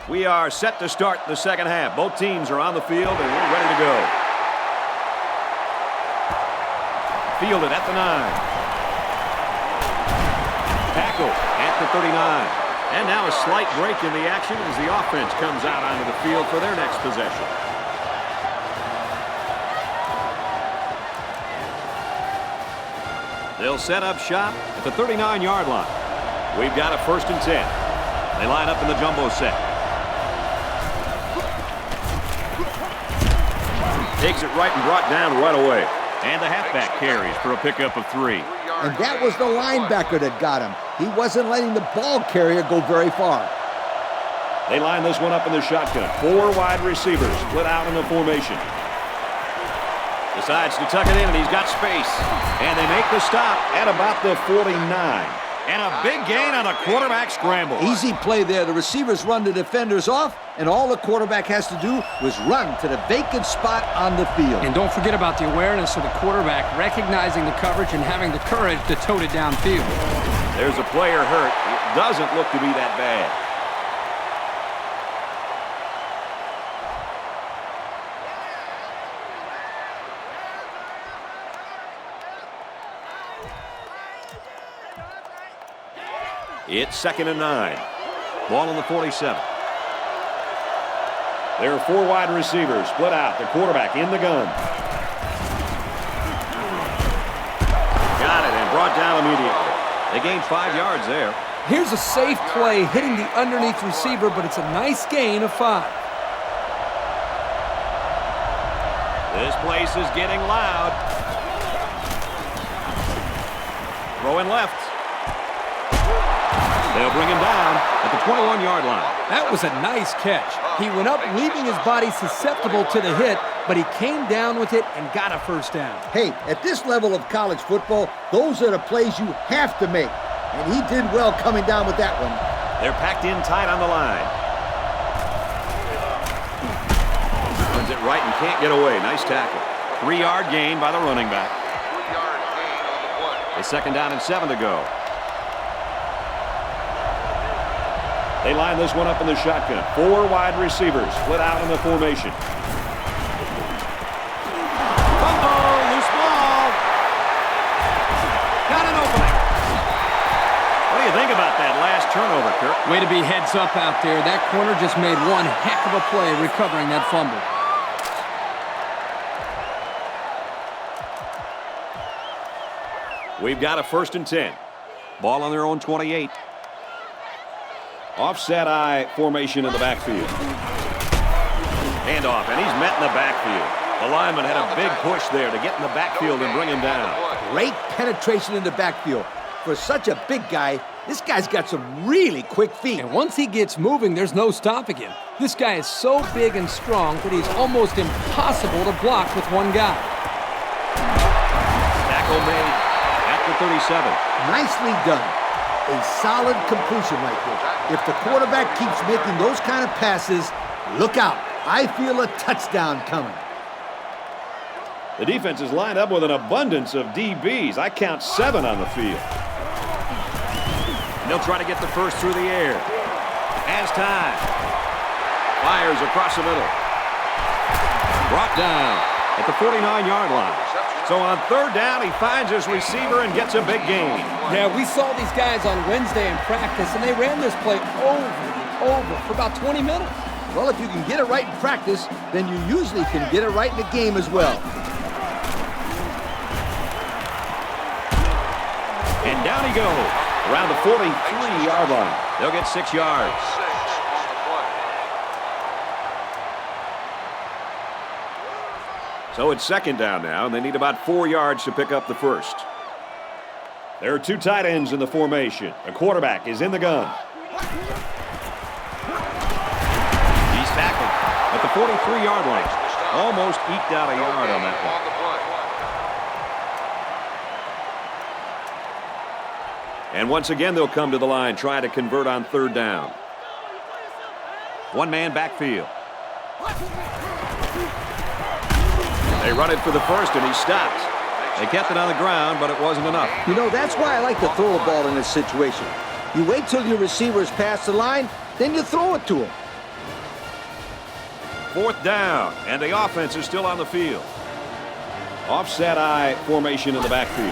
We are set to start the second half. Both teams are on the field, and we're ready to go. Fielded at the 9. Tackle at the 39. And now a slight break in the action as the offense comes out onto the field for their next possession. They'll set up shop at the 39-yard line. We've got a 1st and 10. They line up in the jumbo set. Takes it right and brought down right away. And the halfback carries for a pickup of 3. And that was the linebacker that got him. He wasn't letting the ball carrier go very far. They line this one up in the shotgun. 4 wide receivers split out in the formation. Decides to tuck it in, and he's got space. And they make the stop at about the 49. And a big gain on a quarterback scramble. Easy play there. The receivers run the defenders off, and all the quarterback has to do was run to the vacant spot on the field. And don't forget about the awareness of the quarterback, recognizing the coverage and having the courage to tote it downfield. There's a player hurt. It doesn't look to be that bad. It's 2nd and 9. Ball on the 47. There are 4 wide receivers split out. The quarterback in the gun. Got it and brought down immediately. They gained 5 yards there. Here's a safe play hitting the underneath receiver, but it's a nice gain of 5. This place is getting loud. Throwing left. They'll bring him down at the 21-yard line. That was a nice catch. He went up, leaving his body susceptible to the hit, but he came down with it and got a 1st down. Hey, at this level of college football, those are the plays you have to make. And he did well coming down with that one. They're packed in tight on the line. Runs it right and can't get away. Nice tackle. 3-yard gain by the running back. 3-yard gain on the play. It's 2nd down and 7 to go. They line this one up in the shotgun. 4 wide receivers split out in the formation. Fumble, loose ball. Got an opening. What do you think about that last turnover, Kirk? Way to be heads up out there. That corner just made one heck of a play recovering that fumble. We've got a 1st and 10. Ball on their own 28. Offset I formation in the backfield. Handoff, and he's met in the backfield. The lineman had a big push there to get in the backfield and bring him down. Great penetration in the backfield. For such a big guy, this guy's got some really quick feet. And once he gets moving, there's no stopping him. This guy is so big and strong that he's almost impossible to block with one guy. Tackle made at the 37. Nicely done. A solid completion right there. If the quarterback keeps making those kind of passes, look out. I feel a touchdown coming. The defense is lined up with an abundance of DBs. I count 7 on the field. And they'll try to get the first through the air. Has time. Fires across the middle. Brought down at the 49-yard line. So on 3rd down, he finds his receiver and gets a big gain. Yeah, we saw these guys on Wednesday in practice, and they ran this play over and over for about 20 minutes. Well, if you can get it right in practice, then you usually can get it right in the game as well. And down he goes around the 43-yard line. They'll get 6 yards. 6 on the play. So it's 2nd down now, and they need about 4 yards to pick up the first. There are 2 tight ends in the formation. The quarterback is in the gun. He's tackled at the 43-yard line. Almost eked out a yard on that one. And once again, they'll come to the line, try to convert on 3rd down. 1-man backfield. They run it for the first, and he stopped. They kept it on the ground, but it wasn't enough. You know, that's why I like to throw a ball in this situation. You wait till your receivers pass the line, then you throw it to him. 4th down, and the offense is still on the field. Offset I formation in the backfield.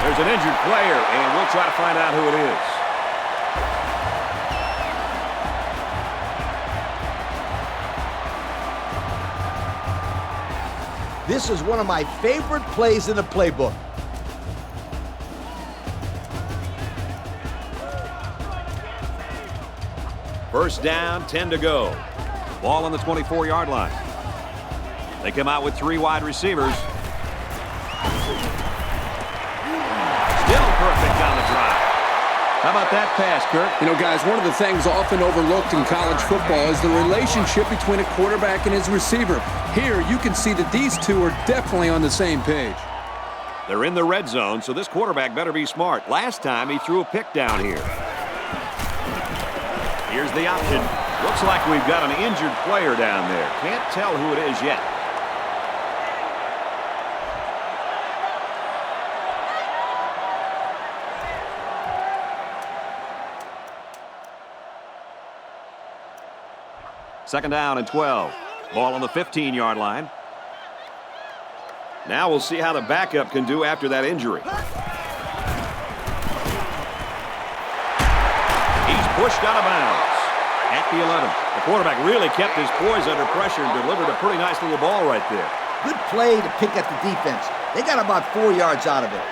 There's an injured player, and we'll try to find out who it is. This is one of my favorite plays in the playbook. First down, 10 to go. Ball on the 24-yard line. They come out with 3 wide receivers. Still perfect on the drive. How about that pass, Kirk? You know, guys, one of the things often overlooked in college football is the relationship between a quarterback and his receiver. Here, you can see that these two are definitely on the same page. They're in the red zone, so this quarterback better be smart. Last time, he threw a pick down here. Here's the option. Looks like we've got an injured player down there. Can't tell who it is yet. Second down and 12. Ball on the 15-yard line. Now we'll see how the backup can do after that injury. He's pushed out of bounds at the 11. The quarterback really kept his poise under pressure and delivered a pretty nice little ball right there. Good play to pick at the defense. They got about 4 yards out of it.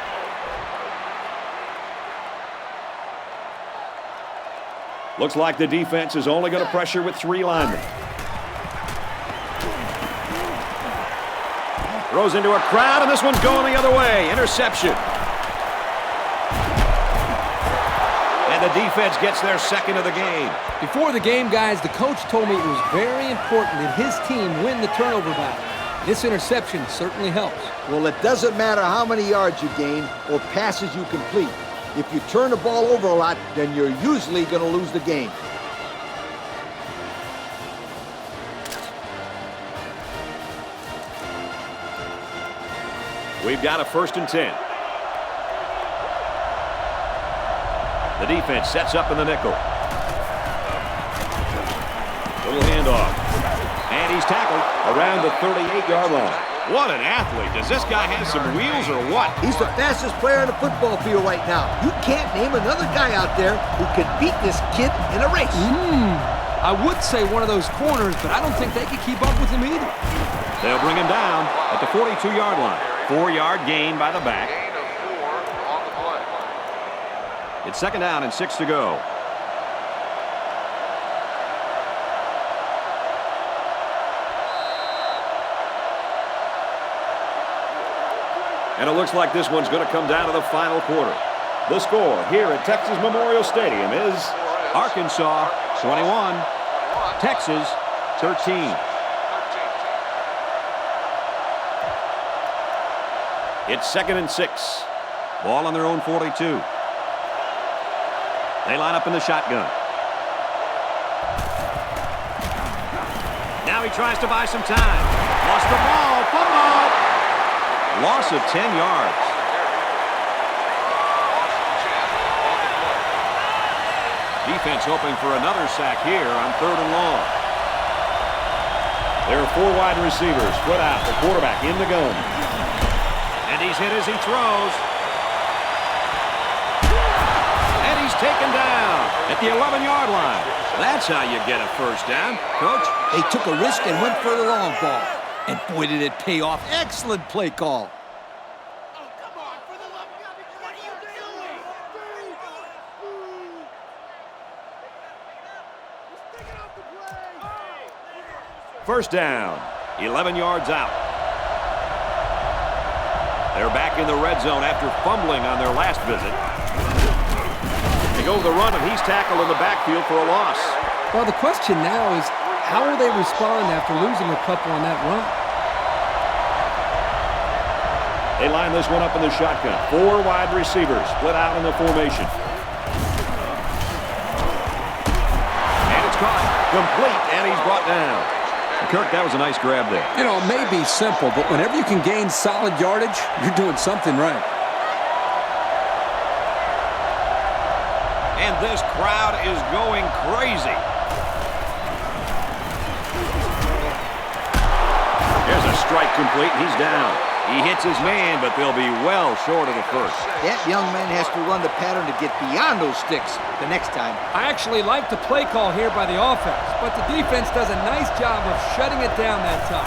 Looks like the defense is only going to pressure with 3 linemen. Throws into a crowd, and this one's going the other way. Interception. And the defense gets their second of the game. Before the game, guys, the coach told me it was very important that his team win the turnover battle. This interception certainly helps. Well, it doesn't matter how many yards you gain or passes you complete. If you turn the ball over a lot, then you're usually going to lose the game. We've got a 1st and 10. The defense sets up in the nickel. Little handoff. And he's tackled around the 38-yard line. What an athlete. Does this guy have some wheels or what? He's the fastest player on the football field right now. You can't name another guy out there who can beat this kid in a race. I would say one of those corners, but I don't think they could keep up with him either. They'll bring him down at the 42-yard line. 4-yard gain by the back. Gain of 4 on the play. It's second down and 6 to go. And it looks like this one's going to come down to the final quarter. The score here at Texas Memorial Stadium is Arkansas 21, Texas 13. It's second and 6. Ball on their own 42. They line up in the shotgun. Now he tries to buy some time. Lost the ball. Fumble. Loss of 10 yards. Defense hoping for another sack here on 3rd and long. There are 4 wide receivers split out. The quarterback in the gun. And he's hit as he throws. And he's taken down at the 11-yard line. That's how you get a 1st down, Coach. They took a risk and went for the long ball. And boy, did it pay off. Excellent play call. First down, 11 yards out. They're back in the red zone after fumbling on their last visit. They go to the run, and he's tackled in the backfield for a loss. Well, the question now is, how will they respond after losing a couple on that run? They line this one up in the shotgun. 4 wide receivers split out in the formation. And it's caught. Complete, and he's brought down. Kirk, that was a nice grab there. You know, it may be simple, but whenever you can gain solid yardage, you're doing something right. And this crowd is going crazy. There's a strike complete, and he's down. He hits his man, but they'll be well short of the first. That young man has to run the pattern to get beyond those sticks the next time. I actually like the play call here by the offense, but the defense does a nice job of shutting it down that time.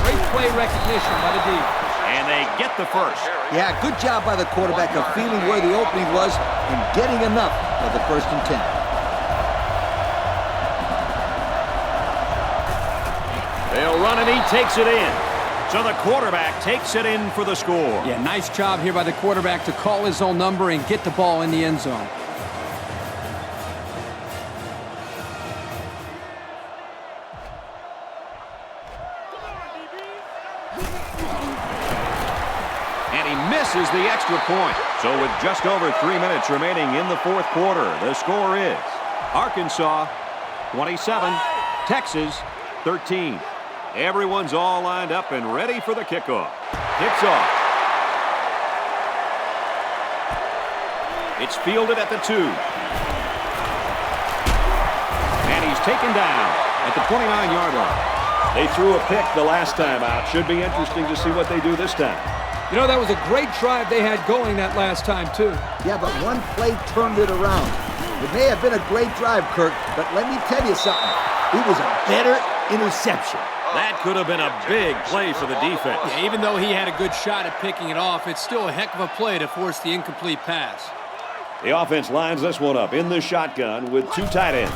Great play recognition by the defense. And they get the first. Yeah, good job by the quarterback of feeling where the opening was and getting enough for the 1st and 10. They'll run, and he takes it in. So the quarterback takes it in for the score. Yeah, nice job here by the quarterback to call his own number and get the ball in the end zone. And he misses the extra point. So with just over 3 minutes remaining in the 4th quarter, the score is Arkansas 27, Texas 13. Everyone's all lined up and ready for the kickoff. Kicks off. It's fielded at the 2. And he's taken down at the 29-yard line. They threw a pick the last time out. Should be interesting to see what they do this time. You know, that was a great drive they had going that last time, too. Yeah, but one play turned it around. It may have been a great drive, Kirk, but let me tell you something. It was a better interception. That could have been a big play for the defense. Yeah, even though he had a good shot at picking it off, it's still a heck of a play to force the incomplete pass. The offense lines this one up in the shotgun with 2 tight ends.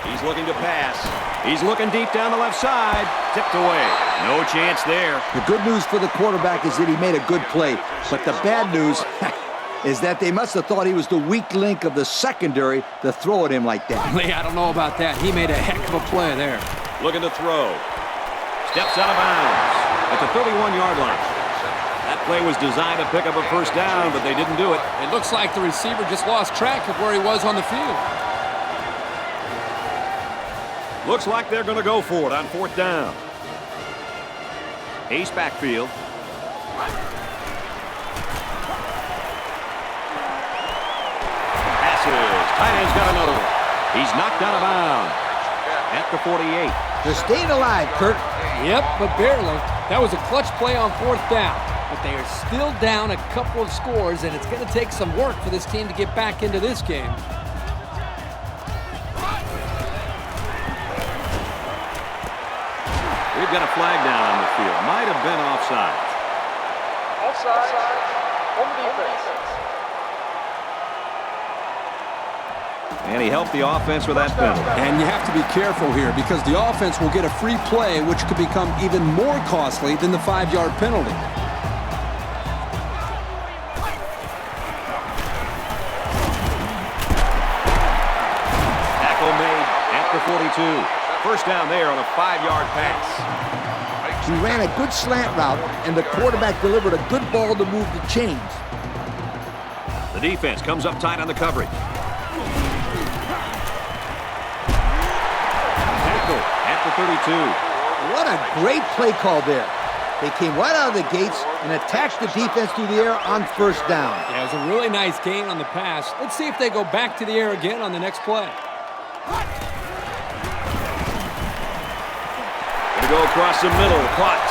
He's looking to pass. He's looking deep down the left side. Tipped away. No chance there. The good news for the quarterback is that he made a good play, but the bad news is that they must have thought he was the weak link of the secondary to throw at him like that. Lee, I don't know about that. He made a heck of a play there. Looking to throw. Steps out of bounds at the 31-yard line. That play was designed to pick up a first down, but they didn't do it. It looks like the receiver just lost track of where he was on the field. Looks like they're going to go for it on 4th down. Ace backfield. Tight end's got another one. He's knocked out of bounds at the 48. They're staying alive, Kirk. Yep, but barely. That was a clutch play on 4th down. But they are still down a couple of scores, and it's going to take some work for this team to get back into this game. We've got a flag down on the field. Might have been offside. Offside. On the defense. And he helped the offense with that penalty. And you have to be careful here because the offense will get a free play, which could become even more costly than the 5-yard penalty. Tackle made at the 42. First down there on a 5-yard pass. He ran a good slant route, and the quarterback delivered a good ball to move the chains. The defense comes up tight on the coverage. Tackle at the 32. What a great play call there. They came right out of the gates and attacked the defense through the air on 1st down. Yeah, it was a really nice gain on the pass. Let's see if they go back to the air again on the next play. Going to go across the middle. Caught.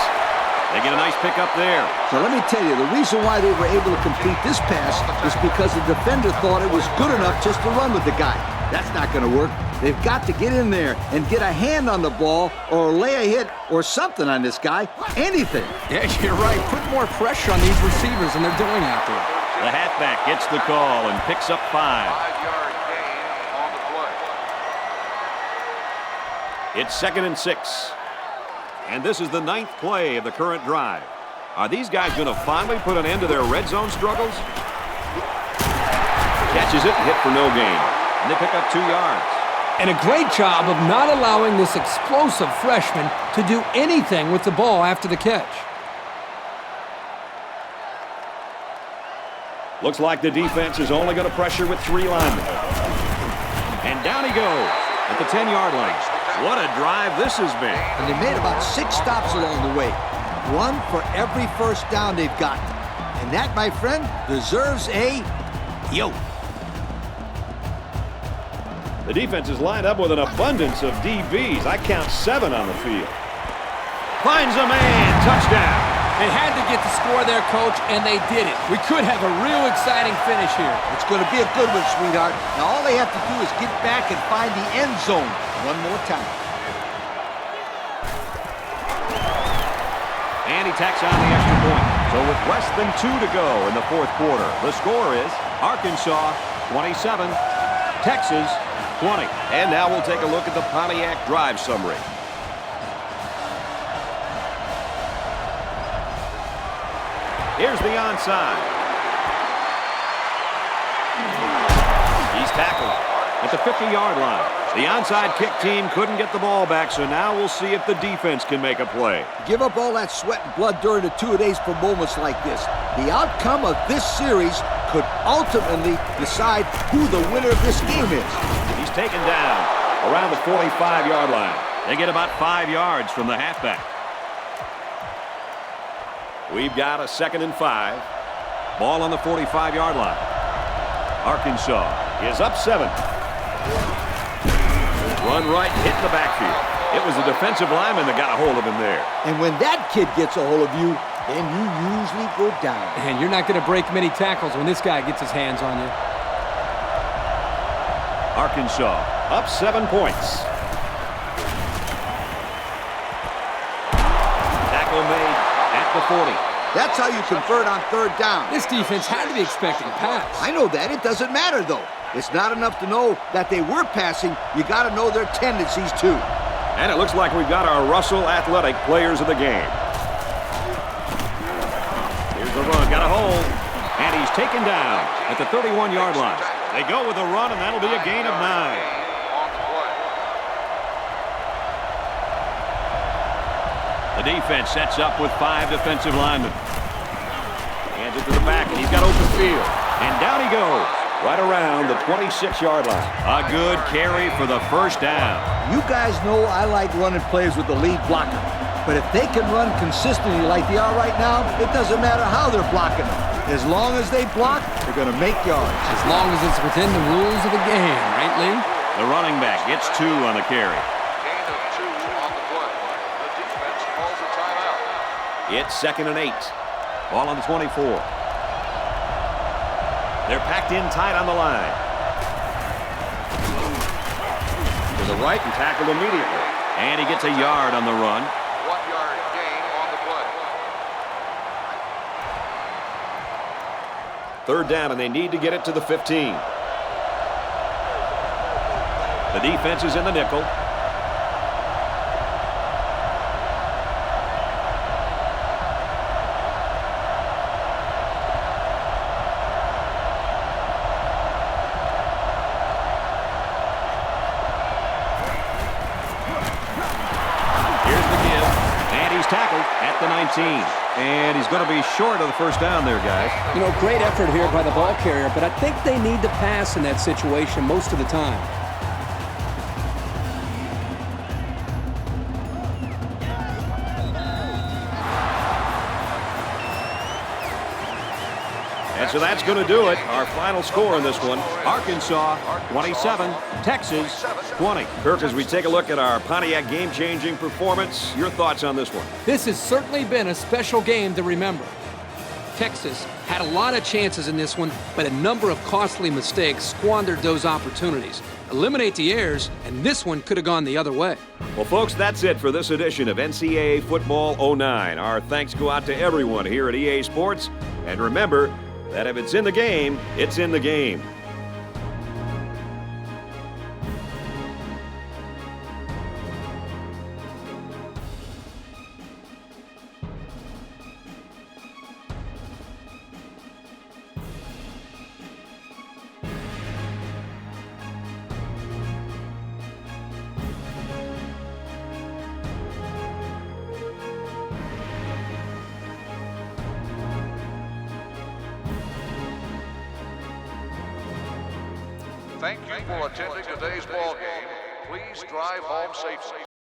They get a nice pickup there. So let me tell you, the reason why they were able to complete this pass is because the defender thought it was good enough just to run with the guy. That's not going to work. They've got to get in there and get a hand on the ball or lay a hit or something on this guy. Anything. Yeah, you're right. Put more pressure on these receivers than they're doing out there. The halfback gets the call and picks up 5. 5-yard gain on the play. It's 2nd and 6. And this is the 9th play of the current drive. Are these guys going to finally put an end to their red zone struggles? Catches it and hit for no gain. And they pick up 2 yards. And a great job of not allowing this explosive freshman to do anything with the ball after the catch. Looks like the defense is only going to pressure with 3 linemen. And down he goes at the 10-yard line. What a drive this has been. And they made about 6 stops along the way. 1 for every first down they've gotten. And that, my friend, deserves a yo. The defense is lined up with an abundance of DBs. I count 7 on the field. Finds a man. Touchdown. They had to get the score there, Coach, and they did it. We could have a real exciting finish here. It's going to be a good one, sweetheart. Now all they have to do is get back and find the end zone one more time. And he tacks on the extra point. So with less than 2 to go in the fourth quarter, the score is Arkansas 27, Texas 20. And now we'll take a look at the Pontiac drive summary. Here's the onside. He's tackled at the 50-yard line. The onside kick team couldn't get the ball back, so now we'll see if the defense can make a play. Give up all that sweat and blood during the two-a-days for moments like this. The outcome of this series could ultimately decide who the winner of this game is. He's taken down around the 45-yard line. They get about 5 yards from the halfback. We've got a 2nd and 5. Ball on the 45-yard line. Arkansas is up 7. Run right, hit the backfield. It was the defensive lineman that got a hold of him there. And when that kid gets a hold of you, then you usually go down. And you're not going to break many tackles when this guy gets his hands on you. Arkansas up 7 points. Tackle made at the 40. That's how you convert on 3rd down. This defense had to be expecting a pass. I know that. It doesn't matter, though. It's not enough to know that they were passing. You got to know their tendencies, too. And it looks like we've got our Russell Athletic players of the game. Here's the run. Got a hold. And he's taken down at the 31-yard line. They go with a run, and that'll be a gain of 9. The defense sets up with 5 defensive linemen. Hands it to the back, and he's got open field. And down he goes, right around the 26-yard line. A good carry for the first down. You guys know I like running plays with the lead blocker. But if they can run consistently like they are right now, it doesn't matter how they're blocking them. As long as they block, they're going to make yards. As long as it's within the rules of the game, right, Lee? The running back gets 2 on the carry. Gain of 2 on the play. The defense calls a timeout. It's 2nd and 8. Ball on the 24. They're packed in tight on the line. To the right and tackled immediately. And he gets a yard on the run. 1-yard gain on the play. 3rd down, and they need to get it to the 15. The defense is in the nickel. Tackled at the 19. And he's going to be short of the first down there, guys. You know, great effort here by the ball carrier, but I think they need to pass in that situation most of the time. And so that's going to do it. Our final score in this one, Arkansas 27, Texas 20. Kirk, as we take a look at our Pontiac game-changing performance, your thoughts on this one? This has certainly been a special game to remember. Texas had a lot of chances in this one, but a number of costly mistakes squandered those opportunities. Eliminate the errors, and this one could have gone the other way. Well, folks, that's it for this edition of NCAA Football 09. Our thanks go out to everyone here at EA Sports. And remember that if it's in the game, it's in the game. Thank you for attending today's ball game. Please drive home safely.